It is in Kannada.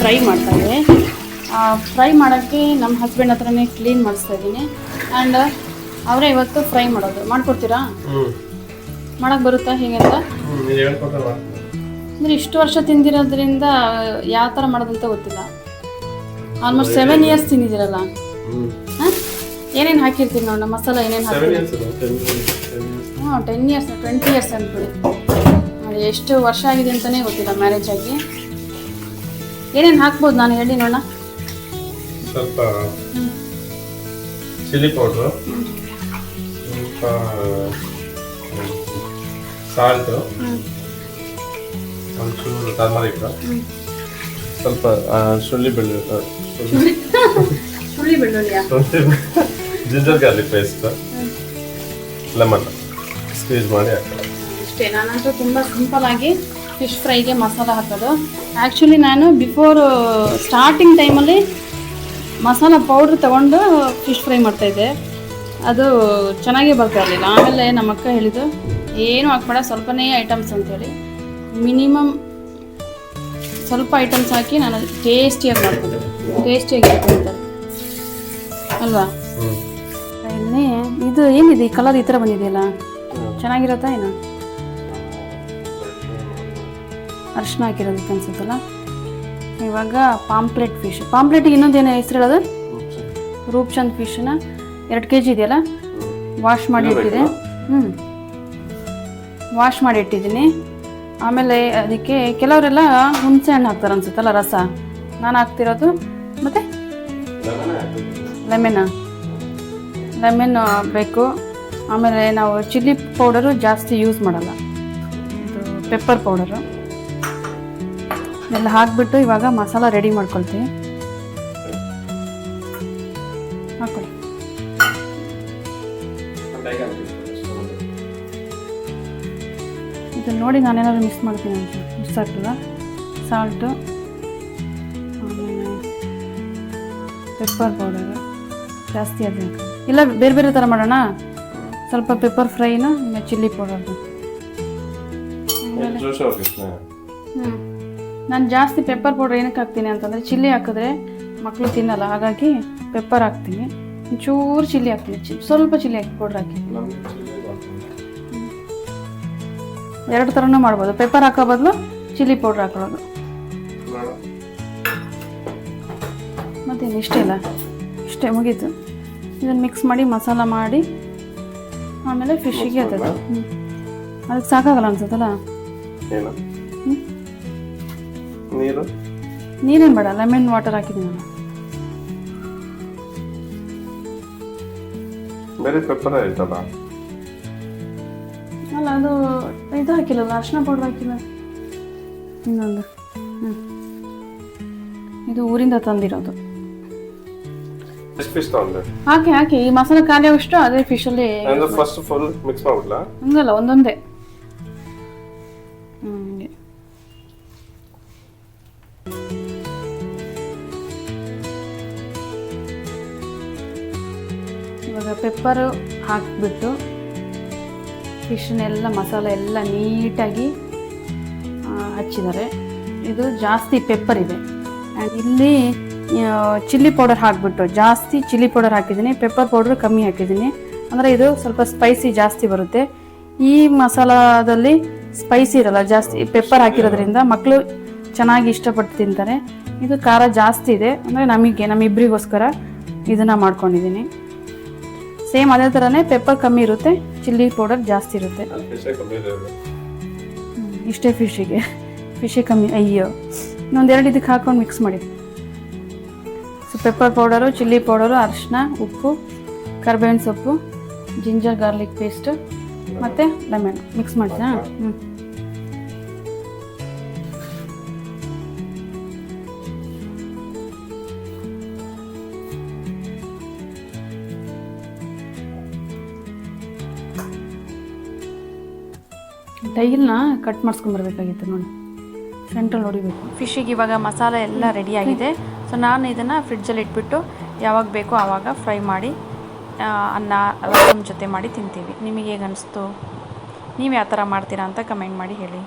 ಫ್ರೈ ಮಾಡ್ತಾಯಿದ್ದೆ. ಫ್ರೈ ಮಾಡೋಕ್ಕೆ ನಮ್ಮ ಹಸ್ಬೆಂಡ್ ಹತ್ರನೇ ಕ್ಲೀನ್ ಮಾಡಿಸ್ತಾ ಇದ್ದೀನಿ. ಆ್ಯಂಡ್ ಅವರೇ ಇವತ್ತು ಫ್ರೈ ಮಾಡೋದು. ಮಾಡಿಕೊಡ್ತೀರಾ? ಮಾಡೋಕ್ಕೆ ಬರುತ್ತಾ ಹೇಗೆ ಅಂತ? ಅಂದರೆ ಇಷ್ಟು ವರ್ಷ ತಿಂದಿರೋದ್ರಿಂದ ಯಾವ ಥರ ಮಾಡೋದಂತ ಗೊತ್ತಿಲ್ಲ. Almost 7 years ತಿಂದಿದ್ದೀರಲ್ಲ. ಹಾಂ, ಏನೇನು ಹಾಕಿರ್ತೀವಿ ನೋಡೋಣ, ಮಸಾಲ ಏನೇನು ಹಾಕ್ತೀವಿ? 10 years 20 years ಅಂದ್ಬಿಡಿ. ನೋಡಿ ಎಷ್ಟು ವರ್ಷ ಆಗಿದೆ ಅಂತಲೇ ಗೊತ್ತಿಲ್ಲ ಮ್ಯಾರೇಜ್ ಆಗಿ. ಏನೇನು ಹಾಕ್ಬೋದು ನಾನು ಹೇಳಿ ನೋಡೋಣ. ಸ್ವಲ್ಪ ಚಿಲ್ಲಿ ಪೌಡ್ರು, ಸ್ವಲ್ಪ ಸಾಲ್ಟು, ಒಂಚೂರು ಟರ್ಮರಿಕ್, ಸ್ವಲ್ಪ ಶುಂಠಿ ಬೆಳ್ಳುಳ್ಳಿ, ginger garlic paste, lemon squeeze ಮಾಡಿ ಹಾಕೋದು ಅಷ್ಟೇ. ನಾನಂತೂ ತುಂಬ ಸಿಂಪಲ್ಲಾಗಿ ಫಿಶ್ ಫ್ರೈಗೆ ಮಸಾಲ ಹಾಕೋದು. ಆ್ಯಕ್ಚುಲಿ ನಾನು ಬಿಫೋರ್ ಸ್ಟಾರ್ಟಿಂಗ್ ಟೈಮಲ್ಲಿ ಮಸಾಲ ಪೌಡ್ರ್ ತೊಗೊಂಡು ಫಿಶ್ ಫ್ರೈ ಮಾಡ್ತಾಯಿದ್ದೆ. ಅದು ಚೆನ್ನಾಗೇ ಬರ್ತಾ ಇರಲಿಲ್ಲ. ಆಮೇಲೆ ನಮ್ಮ ಅಕ್ಕ ಹೇಳಿದ್ದು ಏನು ಹಾಕ್ಬೇಡ, ಸ್ವಲ್ಪನೇ ಐಟಮ್ಸ್ ಅಂತೇಳಿ ಮಿನಿಮಮ್ ಸ್ವಲ್ಪ ಐಟಮ್ಸ್ ಹಾಕಿ ನಾನು ಟೇಸ್ಟಿಯಾಗಿ ಮಾಡ್ಬೋದು. ಟೇಸ್ಟಿಯಾಗಿರುತ್ತೆ ಅಂತ ಅಲ್ವಾ? ಇನ್ನೇ ಇದು ಏನಿದೆ ಈ ಕಲರ್ ಈ ಥರ ಬಂದಿದೆಯಲ್ಲ, ಚೆನ್ನಾಗಿರತ್ತಾ ಏನು? ಅರಿಶಿನ ಹಾಕಿರೋದಕ್ಕೆ ಅನ್ಸುತ್ತಲ್ಲ. ಇವಾಗ ಪಾಂಪ್ಲೆಟ್ ಫಿಶ್. ಪಾಂಪ್ಲೆಟಿಗೆ ಇನ್ನೊಂದೇನು ಹೆಸರು ಹೇಳೋದು? ರೂಪ್ಚಂದ್ ಫಿಶ್ನ 2 kg ಇದೆಯಲ್ಲ, ವಾಶ್ ಮಾಡಿ ಇಟ್ಟಿದೆ. ವಾಶ್ ಮಾಡಿ ಇಟ್ಟಿದ್ದೀನಿ. ಆಮೇಲೆ ಅದಕ್ಕೆ ಕೆಲವರೆಲ್ಲ ಹುಣಸೆ ಹಣ್ಣು ಹಾಕ್ತಾರೆ ಅನ್ಸುತ್ತಲ್ಲ, ರಸ. ನಾನು ಹಾಕ್ತಿರೋದು ಮತ್ತು ಲೆಮನ್ ಬೇಕು. ಆಮೇಲೆ ನಾವು ಚಿಲ್ಲಿ ಪೌಡರು ಜಾಸ್ತಿ ಯೂಸ್ ಮಾಡಲ್ಲ, ಇದು ಪೆಪ್ಪರ್ ಪೌಡರು ಎಲ್ಲ ಹಾಕಿಬಿಟ್ಟು ಇವಾಗ ಮಸಾಲ ರೆಡಿ ಮಾಡ್ಕೊಳ್ತೀವಿ. ಹಾಕೊಳ್ಳಿ. ಇದು ನೋಡಿ ನಾನೇನಾದ್ರು ಮಿಸ್ ಮಾಡ್ತೀನಿ ಅಂತ. ಮಿಸ್ ಆಗ್ತದ? ಸಾಲ್ಟು, ಆಮೇಲೆ ಪೆಪ್ಪರ್ ಪೌಡರು ಜಾಸ್ತಿ ಅದು ಇಲ್ಲ, ಬೇರೆ ಬೇರೆ ಥರ ಮಾಡೋಣ. ಸ್ವಲ್ಪ ಪೆಪ್ಪರ್ ಫ್ರೈನ, ಆಮೇಲೆ ಚಿಲ್ಲಿ ಪೌಡರ್ದು. ನಾನು ಜಾಸ್ತಿ ಪೆಪ್ಪರ್ ಪೌಡರ್ ಏನಕ್ಕೆ ಹಾಕ್ತೀನಿ ಅಂತಂದರೆ, ಚಿಲ್ಲಿ ಹಾಕಿದ್ರೆ ಮಕ್ಕಳು ತಿನ್ನಲ್ಲ, ಹಾಗಾಗಿ ಪೆಪ್ಪರ್ ಹಾಕ್ತೀನಿ. ಒಂಚೂರು ಚಿಲ್ಲಿ ಹಾಕ್ತೀನಿ, ಸ್ವಲ್ಪ ಚಿಲ್ಲಿ ಹಾಕಿ ಪೌಡ್ರ್ ಹಾಕಿ. 2 ಥರನೂ ಮಾಡ್ಬೋದು. ಪೆಪ್ಪರ್ ಹಾಕೋ ಬದಲು ಚಿಲ್ಲಿ ಪೌಡ್ರ್ ಹಾಕೊಳ್ಳೋದು. ಮತ್ತೇನು ಇಷ್ಟೆಲ್ಲ, ಇಷ್ಟೇ ಮುಗೀತು. ಇದನ್ನು ಮಿಕ್ಸ್ ಮಾಡಿ ಮಸಾಲ ಮಾಡಿ ಆಮೇಲೆ ಫಿಶ್ಶಿಗೆ ಅದು ಅದಕ್ಕೆ ಸಾಕಾಗಲ್ಲ ಅನ್ಸುತ್ತಲ್ಲ. ನೀರೇನು ಬೇಡ, ಲೆಮನ್ ವಾಟರ್ ಹಾಕಿದ್ದೀನಿ ನಾನು. ಬೇರೆ ಪೆಪ್ಪರ್ ಆಯ್ತಲ್ಲ ಅಲ್ಲ, ಅದು ಇದು ಹಾಕಿಲ್ಲಲ್ಲ, ಅರಿಶಿನ ಪೌಡರ್ ಹಾಕಿಲ್ಲ. ಇನ್ನೊಂದು ಇದು ಊರಿಂದ ತಂದಿರೋದು. ಹಾಕಿ ಈ ಮಸಾಲೆ ಖಾಲಿ ಆಗೋಷ್ಟು ಅದೇ ಫಿಶಲ್ಲಿ ಫಸ್ಟ್ ಫುಲ್ ಮಿಕ್ಸ್ ಮಾಡ್ಬಿಡ್ಲಾ? ಹಂಗಲ್ಲ, ಒಂದೊಂದೇ. ಇವಾಗ ಪೆಪ್ಪರು ಹಾಕಿಬಿಟ್ಟು ಫಿಶ್ನೆಲ್ಲ ಮಸಾಲೆ ಎಲ್ಲ ನೀಟಾಗಿ ಹಚ್ಚಿದ್ದಾರೆ. ಇದು ಜಾಸ್ತಿ ಪೆಪ್ಪರ್ ಇದೆ. ಆ್ಯಂಡ್ ಇಲ್ಲಿ ಚಿಲ್ಲಿ ಪೌಡರ್ ಹಾಕಿಬಿಟ್ಟು ಜಾಸ್ತಿ ಚಿಲ್ಲಿ ಪೌಡರ್ ಹಾಕಿದ್ದೀನಿ, ಪೆಪ್ಪರ್ ಪೌಡ್ರ್ ಕಮ್ಮಿ ಹಾಕಿದ್ದೀನಿ. ಅಂದರೆ ಇದು ಸ್ವಲ್ಪ ಸ್ಪೈಸಿ ಜಾಸ್ತಿ ಬರುತ್ತೆ. ಈ ಮಸಾಲದಲ್ಲಿ ಸ್ಪೈಸಿ ಇರಲ್ಲ, ಜಾಸ್ತಿ ಪೆಪ್ಪರ್ ಹಾಕಿರೋದ್ರಿಂದ ಮಕ್ಕಳು ಚೆನ್ನಾಗಿ ಇಷ್ಟಪಟ್ಟು ತಿಂತಾರೆ. ಇದು ಖಾರ ಜಾಸ್ತಿ ಇದೆ, ಅಂದರೆ ನಮ್ಮಿಬ್ಬರಿಗೋಸ್ಕರ ಇದನ್ನು ಮಾಡ್ಕೊಂಡಿದ್ದೀನಿ. ಸೇಮ್ ಅದೇ ಥರನೇ ಪೆಪ್ಪರ್ ಕಮ್ಮಿ ಇರುತ್ತೆ, ಚಿಲ್ಲಿ ಪೌಡರ್ ಜಾಸ್ತಿ ಇರುತ್ತೆ. ಇಷ್ಟೇ ಫಿಶಿಗೆ ಕಮ್ಮಿ. ಅಯ್ಯೋ, ಇನ್ನೊಂದೆರಡು ಇದಕ್ಕೆ ಹಾಕೊಂಡು ಮಿಕ್ಸ್ ಮಾಡಿ. So pepper powder, chilli powder, ಅರಿಶಿನ, ಉಪ್ಪು, ಕರಿಬೇವಿನ ಸೊಪ್ಪು, ಜಿಂಜರ್ ಗಾರ್ಲಿಕ್ ಪೇಸ್ಟು ಮತ್ತು ಲೆಮನ್ ಮಿಕ್ಸ್ ಮಾಡ್ತೀನಾ? ಟೈಲ್ನ ಕಟ್ ಮಾಡಿಸ್ಕೊಂಬರ್ಬೇಕಾಗಿತ್ತು ನೋಡಿ, ಸೆಂಟ್ರಲ್ಲಿ ಹೊಡಿಬೇಕು. ಫಿಶ್ಶಿಗೆ ಇವಾಗ ಮಸಾಲೆ ಎಲ್ಲ ರೆಡಿಯಾಗಿದೆ. ಸೊ ನಾನು ಇದನ್ನು ಫ್ರಿಡ್ಜಲ್ಲಿ ಇಟ್ಬಿಟ್ಟು ಯಾವಾಗ ಬೇಕೋ ಆವಾಗ ಫ್ರೈ ಮಾಡಿ ಅನ್ನ ರಸಮ್ ಜೊತೆ ಮಾಡಿ ತಿಂತೀವಿ. ನಿಮಗೆ ಹೇಗೆ ಅನಿಸ್ತು? ನೀವು ಯಾವ ಥರ ಮಾಡ್ತೀರಾ ಅಂತ ಕಮೆಂಟ್ ಮಾಡಿ ಹೇಳಿ.